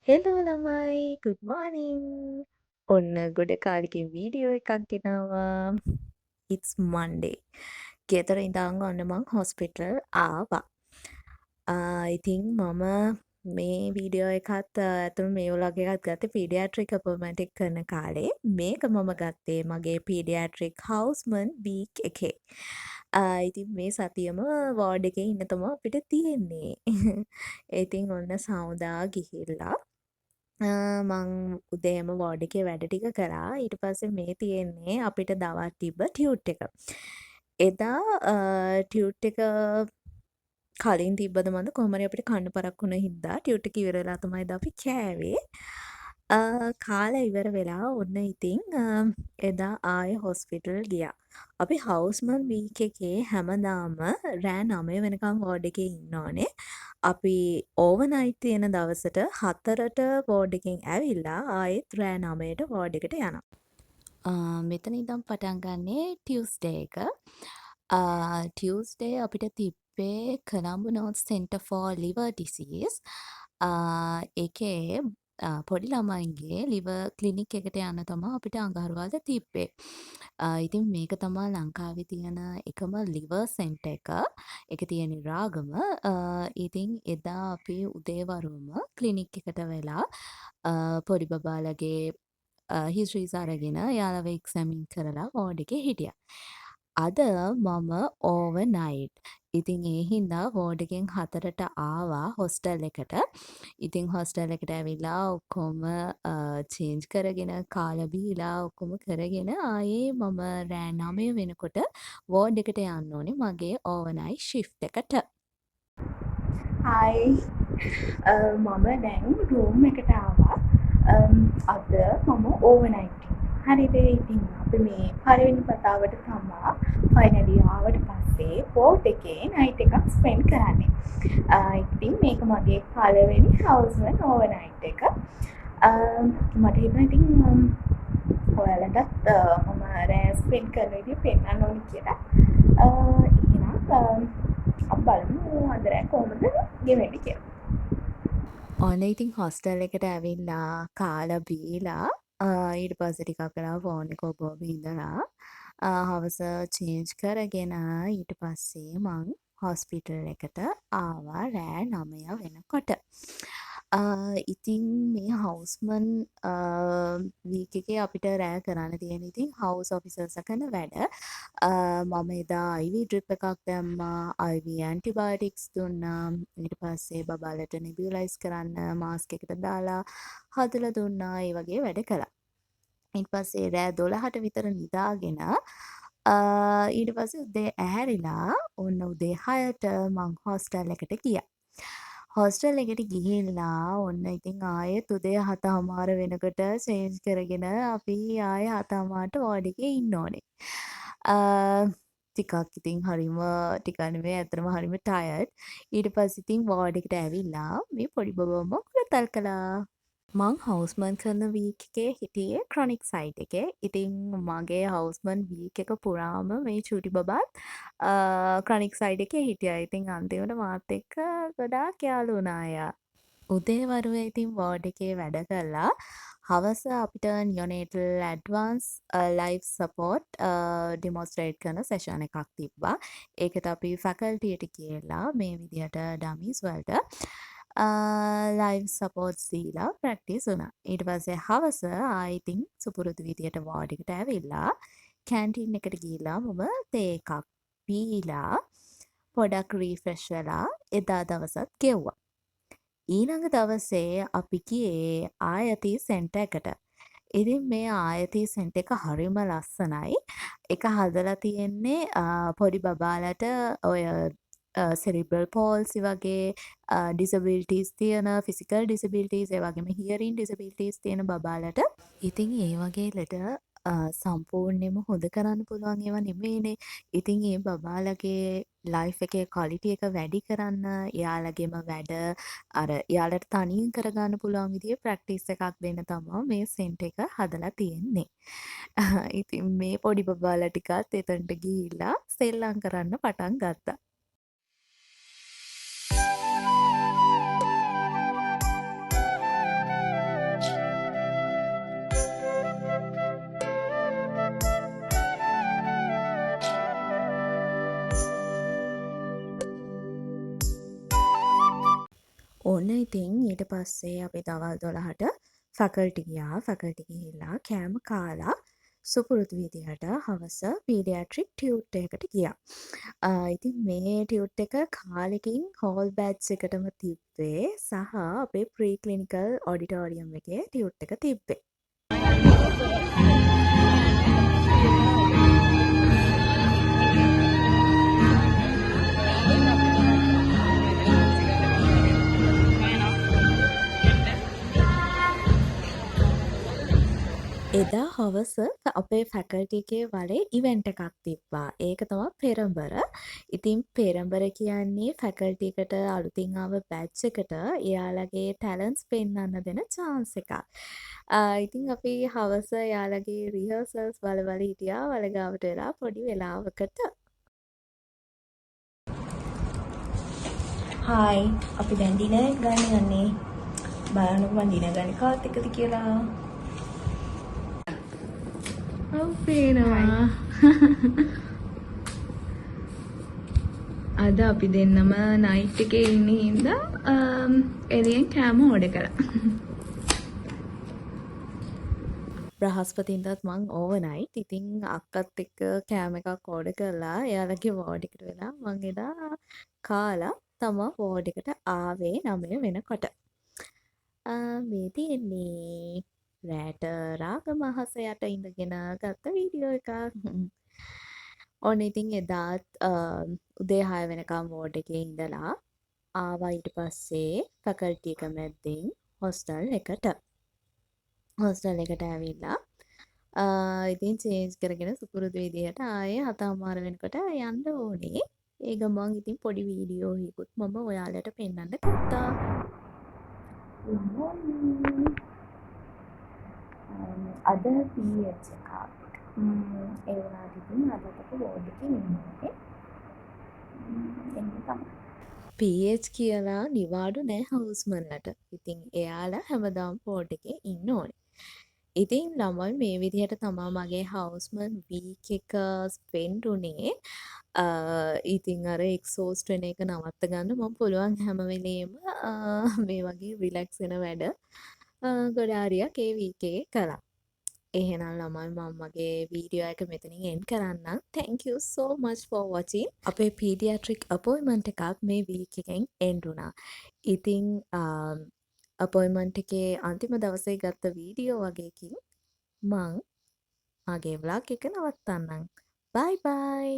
Hello ළමයි good morning. ඔන්න ගොඩ කාලෙකින් වීඩියෝ එකක් ගෙනාවා. It's Monday. ගෙදර ඉඳන් ඔන්න මං හොස්පිටල් ආවා. ඉතින් මම මේ වීඩියෝ එකත් ඇතුළු මේ ව්ලොග් එකත් ගත්තේ පීඩියාට්‍රික් අපොයින්ට්මන්ට් එක කරන කාලේ. මේක මම ගත්තේ මගේ පීඩියාට්‍රික් හවුස්මන් වීක් එකේ. ඉතින් මේ සතියම වෝඩ් එකේ ඉන්න තමයි අපිට තියෙන්නේ. ඉතින් ඔන්න සමුදා ගිහිල්ලා මං උදේම වෝඩ් එකේ වැඩ ටික කරා. ඊට පස්සේ මේ තියෙන්නේ අපිට දවල් තිබ්බ ටියුට් එක. එදා ටියුට් එක කලින් තිබ්බද මන්ද කොහොම හරි අපිට කන්න පරක්කු වුණ හින්දා ටියුට් එක ඉවර වෙලා තමයි එදා අපි කෑවේ. කාලා ඉවර වෙලා ඔන්න ඉතින් එදා ආයෙ හොස්පිටල් ගියා. අපි හවුස්මන් වීක් එකේ හැමදාම රෑ 9 වෙනකම් වෝඩ් එකේ ඉන්න ඕනේ. අපි ඕවර්නයිට් තියෙන දවසට 4ට වෝඩ් එකෙන් ඇවිල්ලා ආයෙත් රෑ 9ට වෝඩ් එකට යනවා. මෙතන ඉඳන් පටන් ගන්නේ ටියුස්ඩේ එක. ටියුස්ඩේ අපිට තිබ්බේ Colombo north centre for liver disease. ඒකේ පොඩි ළමයින්ගේ ලිවර් ක්ලිනික් එකට යන්න තමයි අපිට අඟහරුවාදා තිබ්බේ. ඉතින් මේක තමයි ලංකාවේ තියෙන එකම ලිවර් සෙන්ටර් එක. ඒක තියෙන්නේ රාගම. ඉතින් එදා අපි උදේවරුම ක්ලිනික් එකට වෙලා පොඩි බබාලගේ හිස්ටරිස් අරගෙන එයාලව එක්සැමින් කරලා වෝඩ් එකේ හිටියා. අද මම ඕවර්නයිට්. ඉතින් ඒ හින්දා වෝඩ් එකෙන් 4ට ආවා හොස්ටල් එකට. ඉතින් හොස්ටල් එකට ඇවිල්ලා ඔක්කොම චේන්ජ් කරගෙන කාලා බීලා ඔක්කොම කරගෙන ආයේ මම රෑ 9 වෙනකොට වෝඩ් එකට යන්න ඕනේ මගේ ඕවර්නයිට් ෂිෆ්ට් එකට. හායි. මම දැන් රූම් එකට ආවා. අද මම ඕවර්නයිට් හරිද? ඉතින් අපි මේ පළවෙනි වතාවට තමා ෆයිනලි ආවට පස්සේ වෝඩ් එකේ නයිට් එකක් ස්පෙන්ඩ් කරන්නේ. ඉතින් මේක මගේ පළවෙනි හවුස්මන් ඕවර්නයිට් එක. මට හිතුණා ඉතින් ඔයාලටත් මම රෑ ස්පෙන්ඩ් කරන විදිහ පෙන්නන්න ඕනි කියලා. එහෙනම් අපි බලමු අද රෑ කොහොමද ගෙවෙන්නේ කියලා. ඔන්න ඉතින් හොස්ටල් එකට ඇවිල්ලා කාලා බීලා ඊට පස්සේ ටිකක් වෙලා ෆෝන් එක ඔබ ඔබ ඉඳලා හවස චේන්ජ් කරගෙන ඊට පස්සේ මං හොස්පිටල් එකට ආවා රෑ 9 වෙනකොට. ඉතින් මේ හවුස්මන් වීක් එකේ අපිට රෑ කරන්න තියෙන ඉතින් හවුස් ඔෆිසර්ස්ලා කරන වැඩ. මම එදා IV ඩ්‍රිප් එකක් දැම්මා, IV ඇන්ටිබයොටික්ස් දුන්නා. ඊට පස්සේ බබාලට නිබියුලයිස් කරන්න මාස්ක් එකට දාලා හදලා දුන්නා. ඒ වගේ වැඩ කළා. ඊට පස්සේ රෑ 12ට විතර නිදාගෙන ඊට පස්සේ උදේ ඇහැරිලා ඔන්න උදේ 6ට මං හොස්ටල් එකට ගියා. හොස්ටල් එකට ගිහිල්ලා ඔන්න ඉතින් ආයෙත් උදේ 7:00 වෙනකොට චේන්ජ් කරගෙන අපි ආයෙ 7:00ට වෝඩ් එකේ ඉන්න ඕනේ. ටිකක් ඉතින් හරිම ටිකක් නෙමෙයි ඇත්තටම හරිම ටයර්ඩ්. ඊට පස්සේ ඉතින් වෝඩ් එකට ඇවිල්ලා මේ පොඩි බබාම කුලතල් කළා. මං හවුස්මන් කරන වීක් එකේ හිටියේ ක්‍රොනික් සයිඩ් එකේ. ඉතින් මගේ හවුස්මන් වීක් එක පුරාම මේ චූටි බබාත් ක්‍රොනික් සයිඩ් එකේ හිටියා. ඉතින් අන්තිමට මාත් එක්ක ගොඩාක් යාළු වුණා එයා. උදේවරුවේ ඉතින් වෝඩ් එකේ වැඩ කළා. හවස අපිට නියොනේටල් ඇඩ්වාන්ස් ලයිෆ් සපෝට් ඩිමොන්ස්ට්‍රේට් කරන සෙෂන් එකක් තිබ්බා. ඒකට අපි ෆැකල්ටියට කියලා මේ විදිහට ඩමීස් වලට ලයිව් සපෝට්ස් දීලා ප්‍රැක්ටිස් වුණා. ඊට පස්සේ හවස ආයෙ ඉතින් සුපුරුදු විදියට වෝඩ් එකට ඇවිල්ලා කැන්ටීන් එකට ගිහිල්ලා මම තේ එකක් පීලා පොඩක් රීෆ්‍රෙෂ් වෙලා එදා දවසත් ගෙව්වා. ඊළඟ දවසේ අපි ගියේ ආයතී සෙන්ටර් එකට. ඉතින් මේ ආයතී සෙන්ටර් එක හරිම ලස්සනයි. ඒක හදලා තියෙන්නේ පොඩි බබාලට ඔය සෙරිබ්‍රල් පෝල්සි වගේ ඩිසබිලිටීස් තියෙන ෆිසිකල් ඩිසබිලිටීස් ඒ වගේම හියරින් ඩිසබිලිටීස් තියෙන බබාලට ඉතින් ඒ වගේ ලෙඩ සම්පූර්ණයෙන්ම හොඳ කරන්න පුළුවන් ඒවා නෙමෙයිනේ. ඉතින් ඒ බබාලගේ ලයිෆ් එකේ ක්වලිටි එක වැඩි කරන්න එයාලගේම වැඩ අර එයාලට තනියෙන් කරගන්න පුළුවන් විදිහේ ප්‍රැක්ටිස් එකක් දෙන්න තමයි මේ සෙන්ටර් එක හදලා තියෙන්නේ. ඉතින් මේ පොඩි බබාලා ටිකත් එතනට ගිහිල්ලා සෙල්ලම් කරන්න පටන් ගත්තා. ඔන්න ඉතින් ඊට පස්සේ අපි දවල් 12ට ෆැකල්ටි ගියා. ෆැකල්ටි ගිහිල්ලා කෑම කාලා සුපුරුදු විදිහට හවස පීඩියාට්‍රික් ටියුට් එකකට ගියා. ඉතින් මේ ටියුට් එක කාලෙකින් හෝල් බෑච් එකටම තිබ්බේ සහ අපේ ප්‍රී ක්ලිනිකල් ඔඩිටෝරියම් එකේ ටියුට් එක තිබ්බේ. එදා හවස අපේ ෆැකල්ටි එකේ වලේ ඉවෙන්ට් එකක් තිබ්බා. ඒක තමයි පෙරඹර. ඉතින් පෙරඹර කියන්නේ ෆැකල්ටි එකට අලුතින් ආව බැච් එකට එයාලගේ ටැලන්ට්ස් පෙන්වන්න දෙන chance එකක්. ඉතින් අපි හවස එයාලගේ රිහර්සල්ස් බල හිටියා වලගාවට වෙලා පොඩි වෙලාවකට. හායි අපි දැන් ඩිනර් එක ගන්න යන්නේ. බලන්නකො මම ඩිනර් ගන්නේ කාත් එක්කද කියලා. ඔව් පේනවා. අද අපි දෙන්නම නයිට් එකේ ඉන්න හින්දා එළියෙන් කෑම ඕඩර් කරා. බ්‍රහස්පතින්දත් මං ඕවර්නයිට්. ඉතින් අක්කත් එක්ක කෑම එකක් ඕඩර් කරලා එයාලගේ වෝඩ් එකට වෙලා මං එදා කාලා තමා වෝඩ් එකට ආවේ 9 වෙනකොට. මේ තියෙන්නේ රෑට රාගම අහස යට ඉඳගෙන ගත්ත වීඩියෝ එකක්. ඔන්න ඉතින් එදාත් උදේ 6 වෙනකම් වෝඩ් එකේ ඉඳලා ආවා ඊට පස්සේ ෆැකල්ටි එක මැද්දෙන් හොස්ටල් එකට. හොස්ටල් එකට ඇවිල්ලා ඉතින් චේන්ජ් කරගෙන සුපුරුදු විදිහට ආයේ 7:00 වෙනකොට යන්න ඕනේ. ඒ ගමන් ඉතින් පොඩි වීඩියෝ එකකුත් මම ඔයාලට පෙන්වන්න ගත්තා. අද PH එකක්. ඒ වුණාට ඉතින් අදට වෝඩ් එකේ ඉන්නේ. එන්න තමයි. PH කියලා නිවාඩු නෑ හවුස්මන්ලට. ඉතින් එයාලා හැමදාම වෝඩ් එකේ ඉන්න ඕනේ. ඉතින් ළමයි මේ විදිහට තමා මගේ හවුස්මන් වීක් එක ස්පෙන්ඩ් උනේ. ඉතින් අර එක්සෝස්ට් වෙන එක නවත්ත ගන්න මම පුළුවන් හැම වෙලේම මේ වගේ රිලැක්ස් වෙන වැඩ ගොඩාරියක් ඒ වීක් එකේ කළා. එහෙනම් ළමයි මම මගේ වීඩියෝ එක මෙතනින් එන්ඩ් කරන්නම්. Thank you so much for watching. අපේ පීඩියාට්‍රික් අපොයින්ට්මන්ට් එකක් මේ වීක් එකෙන් එන්ඩ් වුණා. ඉතින් අපොයින්ට්මන්ට් එකේ අන්තිම දවසේ ගත්ත වීඩියෝ වගේකින් මං මගේ vlog එක නවත්තන්නම්. Bye bye.